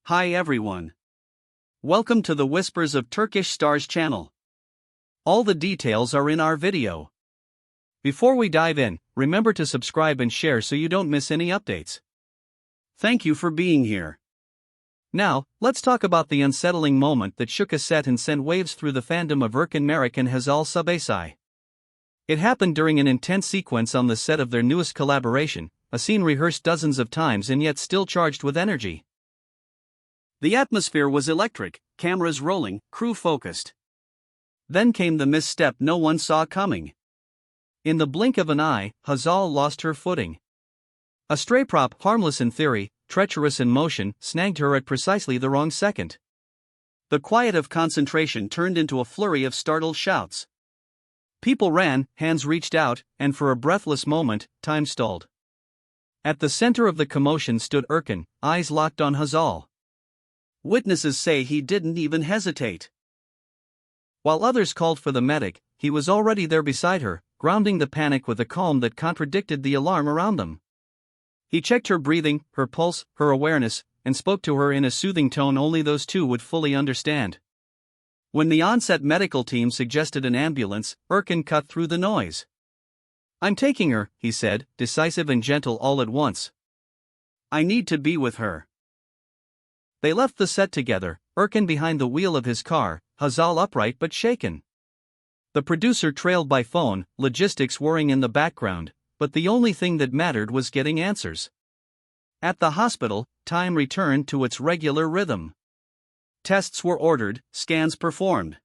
Hi everyone. Welcome to the Whispers of Turkish Stars channel. All the details are in our video. Before we dive in, remember to subscribe and share so you don't miss any updates. Thank you for being here. Now, let's talk about the unsettling moment that shook a set and sent waves through the fandom of Urkin and Hazal Sabesai. It happened during an intense sequence on the set of their newest collaboration, a scene rehearsed dozens of times and yet still charged with energy. The atmosphere was electric, cameras rolling, crew focused. Then came the misstep no one saw coming. In the blink of an eye, Hazal lost her footing. A stray prop, harmless in theory, treacherous in motion, snagged her at precisely the wrong second. The quiet of concentration turned into a flurry of startled shouts. People ran, hands reached out, and for a breathless moment, time stalled. At the center of the commotion stood Erkan, eyes locked on Hazal. Witnesses say he didn't even hesitate. While others called for the medic, he was already there beside her, grounding the panic with a calm that contradicted the alarm around them. He checked her breathing, her pulse, her awareness, and spoke to her in a soothing tone only those two would fully understand. When the on-set medical team suggested an ambulance, Urkin cut through the noise. "I'm taking her," he said, decisive and gentle all at once. "I need to be with her." They left the set together, Urkin behind the wheel of his car, Hazal upright but shaken. The producer trailed by phone, logistics whirring in the background, but the only thing that mattered was getting answers. At the hospital, time returned to its regular rhythm. Tests were ordered, scans performed.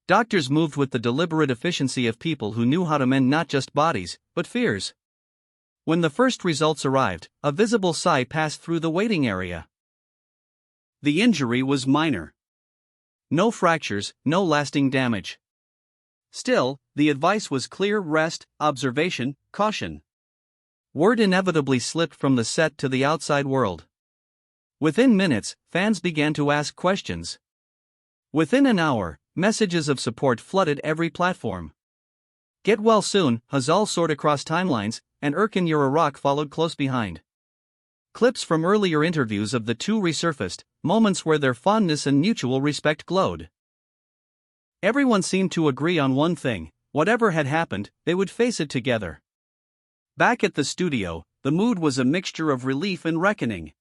Doctors moved with the deliberate efficiency of people who knew how to mend not just bodies, but fears. When the first results arrived, a visible sigh passed through the waiting area. The injury was minor. No fractures, no lasting damage. Still, the advice was clear: rest, observation, caution. Word inevitably slipped from the set to the outside world. Within minutes, fans began to ask questions. Within an hour, messages of support flooded every platform. "Get well soon," Hazal soared across timelines, and "Urkin, you're a rock" followed close behind. Clips from earlier interviews of the two resurfaced, moments where their fondness and mutual respect glowed. Everyone seemed to agree on one thing: whatever had happened, they would face it together. Back at the studio, the mood was a mixture of relief and reckoning.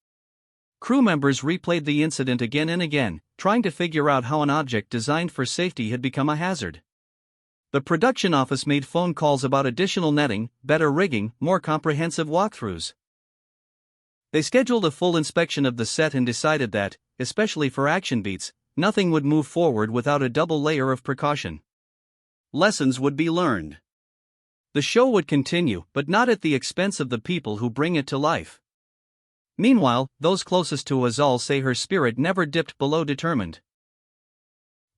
Crew members replayed the incident again and again, trying to figure out how an object designed for safety had become a hazard. The production office made phone calls about additional netting, better rigging, more comprehensive walkthroughs. They scheduled a full inspection of the set and decided that, especially for action beats, nothing would move forward without a double layer of precaution. Lessons would be learned. The show would continue, but not at the expense of the people who bring it to life. Meanwhile, those closest to Hazal say her spirit never dipped below determined.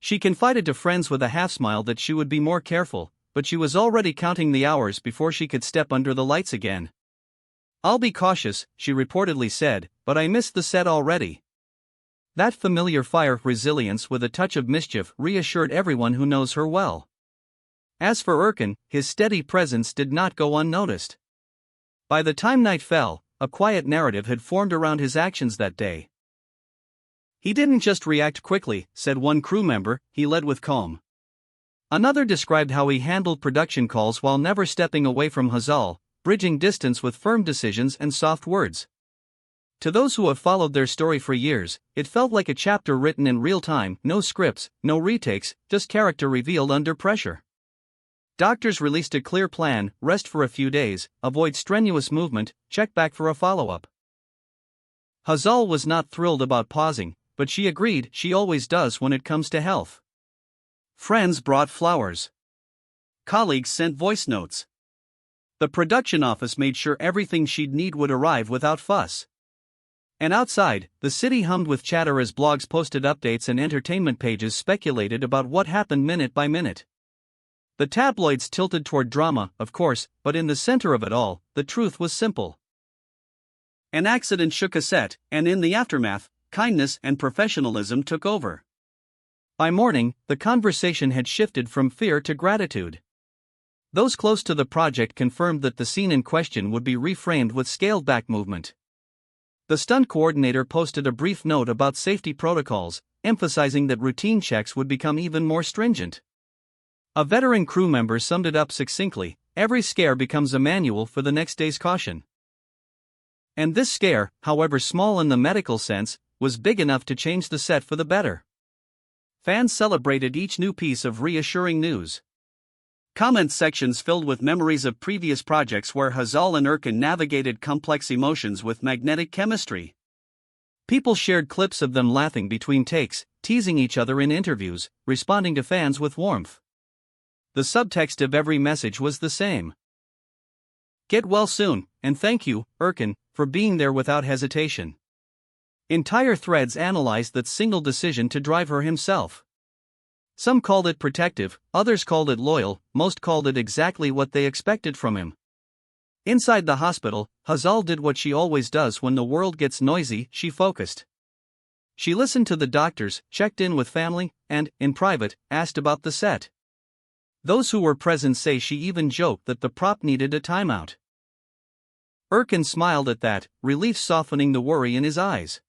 She confided to friends with a half-smile that she would be more careful, but she was already counting the hours before she could step under the lights again. "I'll be cautious," she reportedly said, "but I missed the set already." That familiar fire resilience with a touch of mischief reassured everyone who knows her well. As for Urkin, his steady presence did not go unnoticed. By the time night fell, a quiet narrative had formed around his actions that day. "He didn't just react quickly," said one crew member, "he led with calm." Another described how he handled production calls while never stepping away from Hazal, bridging distance with firm decisions and soft words. To those who have followed their story for years, it felt like a chapter written in real time: no scripts, no retakes, just character revealed under pressure. Doctors released a clear plan: rest for a few days, avoid strenuous movement, check back for a follow-up. Hazal was not thrilled about pausing, but she agreed she always does when it comes to health. Friends brought flowers. Colleagues sent voice notes. The production office made sure everything she'd need would arrive without fuss. And outside, the city hummed with chatter as blogs posted updates and entertainment pages speculated about what happened minute by minute. The tabloids tilted toward drama, of course, but in the center of it all, the truth was simple. An accident shook a set, and in the aftermath, kindness and professionalism took over. By morning, the conversation had shifted from fear to gratitude. Those close to the project confirmed that the scene in question would be reframed with scaled-back movement. The stunt coordinator posted a brief note about safety protocols, emphasizing that routine checks would become even more stringent. A veteran crew member summed it up succinctly: every scare becomes a manual for the next day's caution. And this scare, however small in the medical sense, was big enough to change the set for the better. Fans celebrated each new piece of reassuring news. Comment sections filled with memories of previous projects where Hazal and Urkin navigated complex emotions with magnetic chemistry. People shared clips of them laughing between takes, teasing each other in interviews, responding to fans with warmth. The subtext of every message was the same. Get well soon, and thank you, Urkin, for being there without hesitation. Entire threads analyzed that single decision to drive her himself. Some called it protective, others called it loyal, most called it exactly what they expected from him. Inside the hospital, Hazal did what she always does when the world gets noisy: she focused. She listened to the doctors, checked in with family, and, in private, asked about the set. Those who were present say she even joked that the prop needed a timeout. Urkin smiled at that, relief softening the worry in his eyes.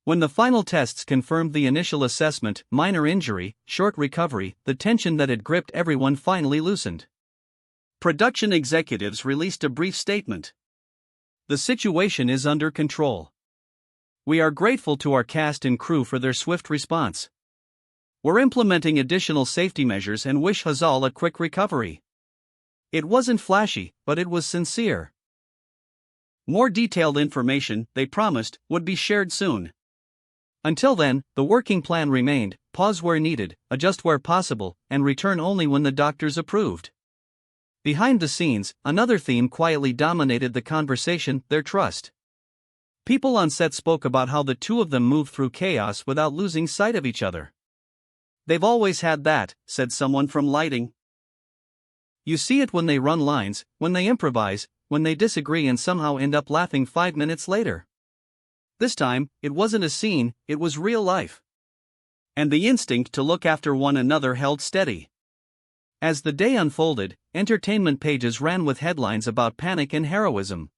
When the final tests confirmed the initial assessment, minor injury, short recovery, the tension that had gripped everyone finally loosened. Production executives released a brief statement. The situation is under control. We are grateful to our cast and crew for their swift response. We're implementing additional safety measures and wish Hazal a quick recovery. It wasn't flashy, but it was sincere. More detailed information, they promised, would be shared soon. Until then, the working plan remained: pause where needed, adjust where possible, and return only when the doctors approved. Behind the scenes, another theme quietly dominated the conversation: their trust. People on set spoke about how the two of them moved through chaos without losing sight of each other. They've always had that, said someone from lighting. You see it when they run lines, when they improvise, when they disagree and somehow end up laughing 5 minutes later. This time, it wasn't a scene, it was real life. And the instinct to look after one another held steady. As the day unfolded, entertainment pages ran with headlines about panic and heroism.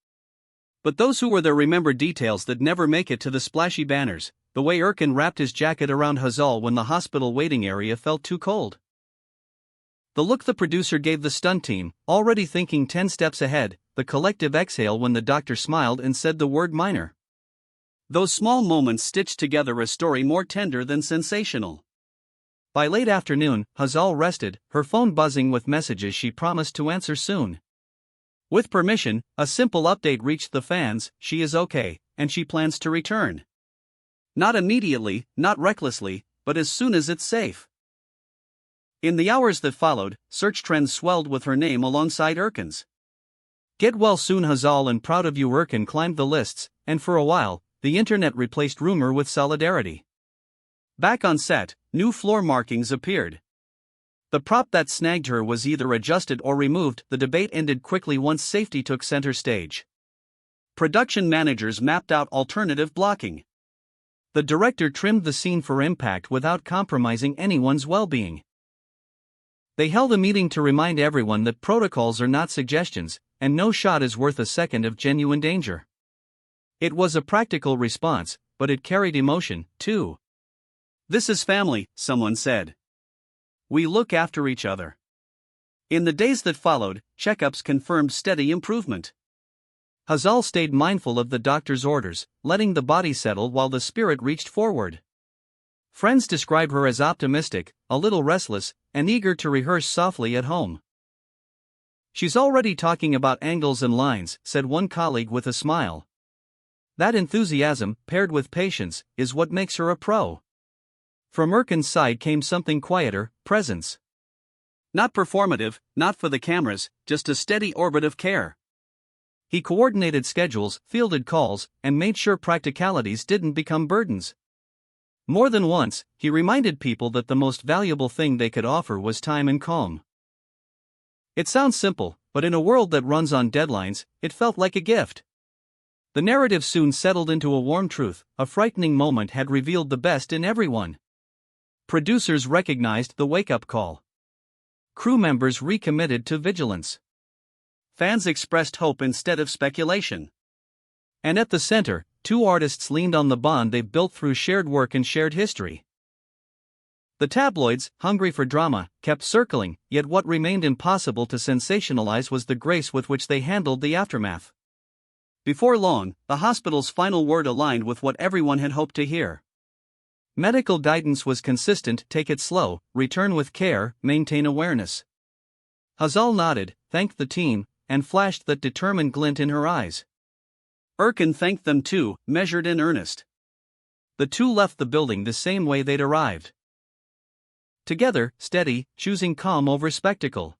But those who were there remembered details that never make it to the splashy banners: the way Urkin wrapped his jacket around Hazal when the hospital waiting area felt too cold. The look the producer gave the stunt team, already thinking 10 steps ahead, the collective exhale when the doctor smiled and said the word minor. Those small moments stitched together a story more tender than sensational. By late afternoon, Hazal rested, her phone buzzing with messages she promised to answer soon. With permission, a simple update reached the fans: she is okay, and she plans to return. Not immediately, not recklessly, but as soon as it's safe. In the hours that followed, search trends swelled with her name alongside Urkin's. Get well soon Hazal and proud of you Urkin climbed the lists, and for a while, the internet replaced rumor with solidarity. Back on set, new floor markings appeared. The prop that snagged her was either adjusted or removed. The debate ended quickly once safety took center stage. Production managers mapped out alternative blocking. The director trimmed the scene for impact without compromising anyone's well-being. They held a meeting to remind everyone that protocols are not suggestions, and no shot is worth a second of genuine danger. It was a practical response, but it carried emotion, too. This is family, someone said. We look after each other. In the days that followed, checkups confirmed steady improvement. Hazal stayed mindful of the doctor's orders, letting the body settle while the spirit reached forward. Friends describe her as optimistic, a little restless, and eager to rehearse softly at home. She's already talking about angles and lines, said one colleague with a smile. That enthusiasm, paired with patience, is what makes her a pro. From Urkin's side came something quieter: presence. Not performative, not for the cameras, just a steady orbit of care. He coordinated schedules, fielded calls, and made sure practicalities didn't become burdens. More than once, he reminded people that the most valuable thing they could offer was time and calm. It sounds simple, but in a world that runs on deadlines, it felt like a gift. The narrative soon settled into a warm truth: a frightening moment had revealed the best in everyone. Producers recognized the wake-up call. Crew members recommitted to vigilance. Fans expressed hope instead of speculation. And at the center, two artists leaned on the bond they've built through shared work and shared history. The tabloids, hungry for drama, kept circling, yet what remained impossible to sensationalize was the grace with which they handled the aftermath. Before long, the hospital's final word aligned with what everyone had hoped to hear. Medical guidance was consistent: take it slow, return with care, maintain awareness. Hazal nodded, thanked the team, and flashed that determined glint in her eyes. Urkin thanked them too, measured and earnest. The two left the building the same way they'd arrived. Together, steady, choosing calm over spectacle.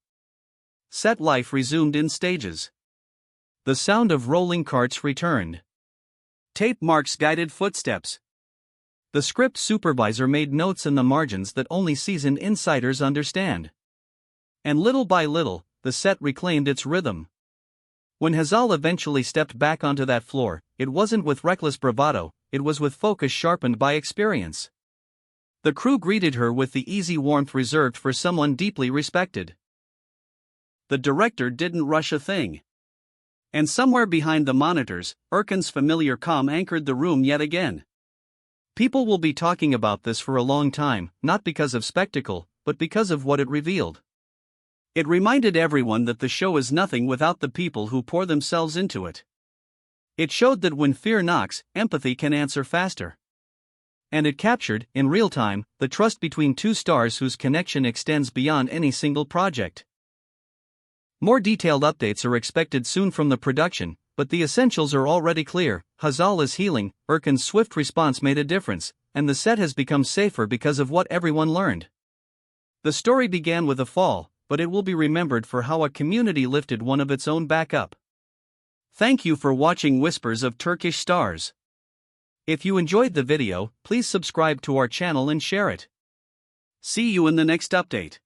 Set life resumed in stages. The sound of rolling carts returned. Tape marks guided footsteps. The script supervisor made notes in the margins that only seasoned insiders understand. And little by little, the set reclaimed its rhythm. When Hazal eventually stepped back onto that floor, it wasn't with reckless bravado, it was with focus sharpened by experience. The crew greeted her with the easy warmth reserved for someone deeply respected. The director didn't rush a thing. And somewhere behind the monitors, Erkan's familiar calm anchored the room yet again. People will be talking about this for a long time, not because of spectacle, but because of what it revealed. It reminded everyone that the show is nothing without the people who pour themselves into it. It showed that when fear knocks, empathy can answer faster. And it captured, in real time, the trust between two stars whose connection extends beyond any single project. More detailed updates are expected soon from the production, but the essentials are already clear. Hazal is healing, Urkin's swift response made a difference, and the set has become safer because of what everyone learned. The story began with a fall, but it will be remembered for how a community lifted one of its own back up. Thank you for watching Whispers of Turkish Stars. If you enjoyed the video, please subscribe to our channel and share it. See you in the next update.